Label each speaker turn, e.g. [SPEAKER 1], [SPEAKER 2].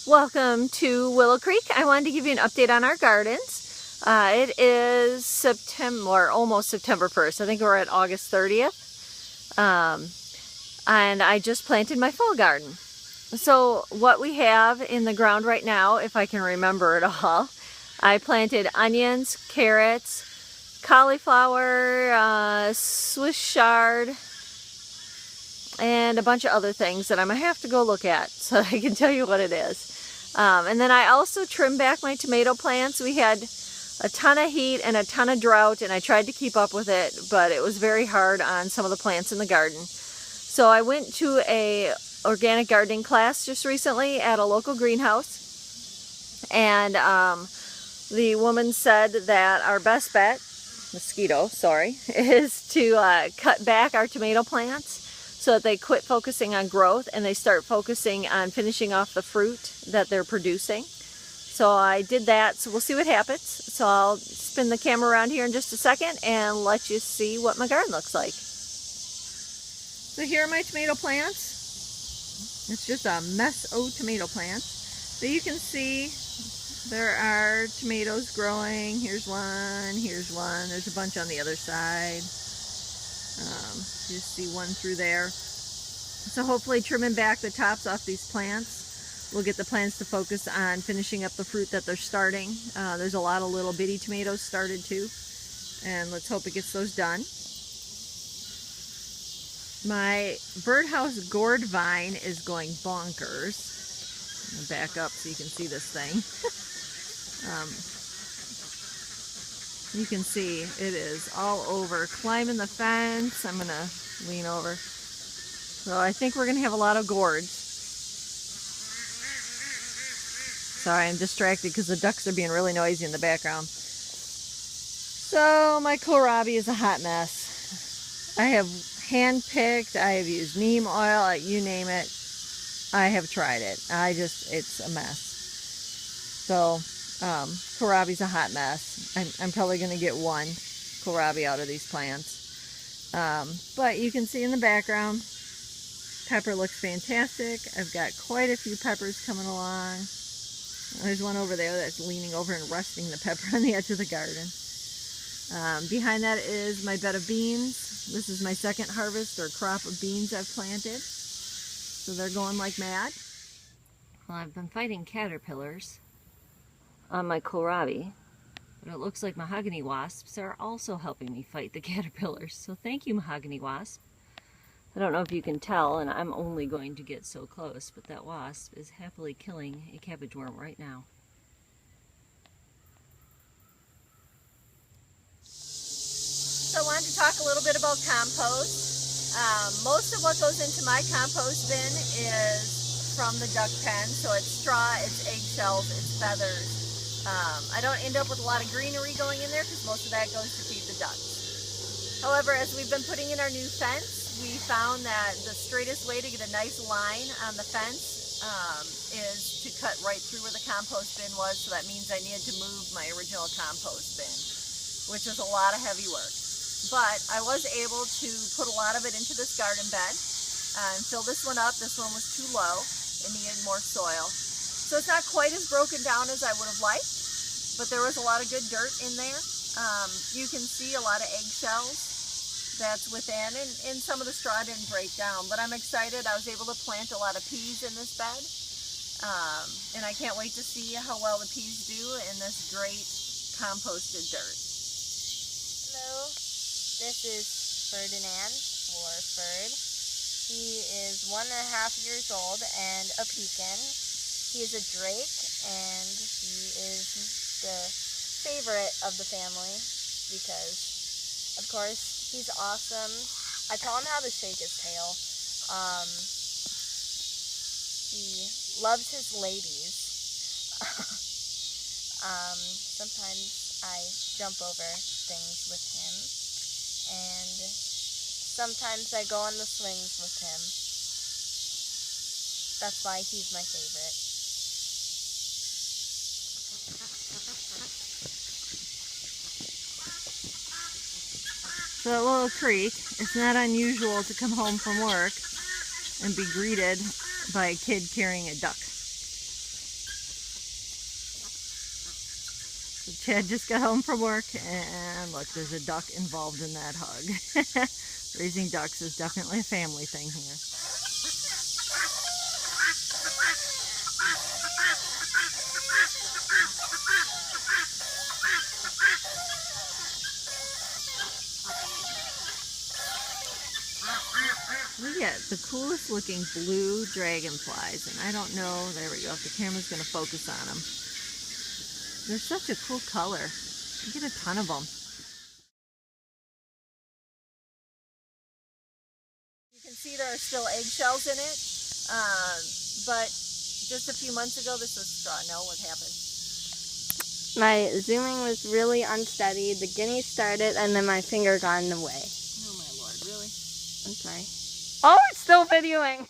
[SPEAKER 1] Welcome to Willow Creek. I wanted to give you an update on our gardens. It is September, or almost September 1st. I think we're at August 30th. And I just planted my fall garden. So what we have in the ground right now, if I can remember it all, I planted onions, carrots, cauliflower, Swiss chard, and a bunch of other things that I'm going to have to go look at so I can tell you what it is. And then I also trimmed back my tomato plants. We had a ton of heat and a ton of drought, and I tried to keep up with it, but it was very hard on some of the plants in the garden. So I went to a organic gardening class just recently at a local greenhouse, and the woman said that our best bet, is to cut back our tomato plants so that they quit focusing on growth and they start focusing on finishing off the fruit that they're producing. So I did that, so we'll see what happens. So I'll spin the camera around here in just a second and let you see what my garden looks like. So here are my tomato plants. It's just a mess of tomato plants. So you can see there are tomatoes growing. Here's one, there's a bunch on the other side. You see one through there. So hopefully trimming back the tops off these plants will get the plants to focus on finishing up the fruit that they're starting. There's a lot of little bitty tomatoes started too, and let's hope it gets those done. My birdhouse gourd vine is going bonkers. I'm gonna back up so you can see this thing. You can see it is all over, climbing the fence. I'm gonna lean over. So I think we're gonna have a lot of gourds. Sorry, I'm distracted because the ducks are being really noisy in the background. So my kohlrabi is a hot mess. I have hand-picked, I have used neem oil, you name it. I have tried it. It's a mess. So kohlrabi's a hot mess. I'm probably going to get one kohlrabi out of these plants. But you can see in the background, pepper looks fantastic. I've got quite a few peppers coming along. There's one over there that's leaning over and resting the pepper on the edge of the garden. Behind that is my bed of beans. This is my second harvest or crop of beans I've planted. So they're going like mad. Well, I've been fighting caterpillars on my kohlrabi, but it looks like mahogany wasps are also helping me fight the caterpillars. So thank you, mahogany wasp. I don't know if you can tell, and I'm only going to get so close, but that wasp is happily killing a cabbage worm right now. So I wanted to talk a little bit about compost. Most of what goes into my compost bin is from the duck pen, so it's straw, it's eggshells, it's feathers. I don't end up with a lot of greenery going in there because most of that goes to feed the ducks. However, as we've been putting in our new fence, we found that the straightest way to get a nice line on the fence is to cut right through where the compost bin was, so that means I needed to move my original compost bin, which is a lot of heavy work. But I was able to put a lot of it into this garden bed and fill this one up. This one was too low. It needed more soil. So it's not quite as broken down as I would have liked, but there was a lot of good dirt in there. You can see a lot of eggshells that's within, and some of the straw didn't break down, but I'm excited. I was able to plant a lot of peas in this bed, and I can't wait to see how well the peas do in this great composted dirt.
[SPEAKER 2] Hello, this is Ferdinand, or Ferd. He is 1.5 years old and a pecan. He is a drake, and he is the favorite of the family because, of course, he's awesome. I taught him how to shake his tail. He loves his ladies. Sometimes I jump over things with him, and sometimes I go on the swings with him. That's why he's my favorite.
[SPEAKER 1] So at Willow Creek, it's not unusual to come home from work and be greeted by a kid carrying a duck. So Chad just got home from work, and look, there's a duck involved in that hug. Raising ducks is definitely a family thing here. We get the coolest looking blue dragonflies, and I don't know, there we go, if the camera's going to focus on them. They're such a cool color. You get a ton of them. You can see there are still eggshells in it, but just a few months ago this was straw. No, what happened?
[SPEAKER 2] My zooming was really unsteady. The guinea started, and then my finger got in the way.
[SPEAKER 1] Oh my lord, really?
[SPEAKER 2] I'm sorry. Oh, it's still videoing.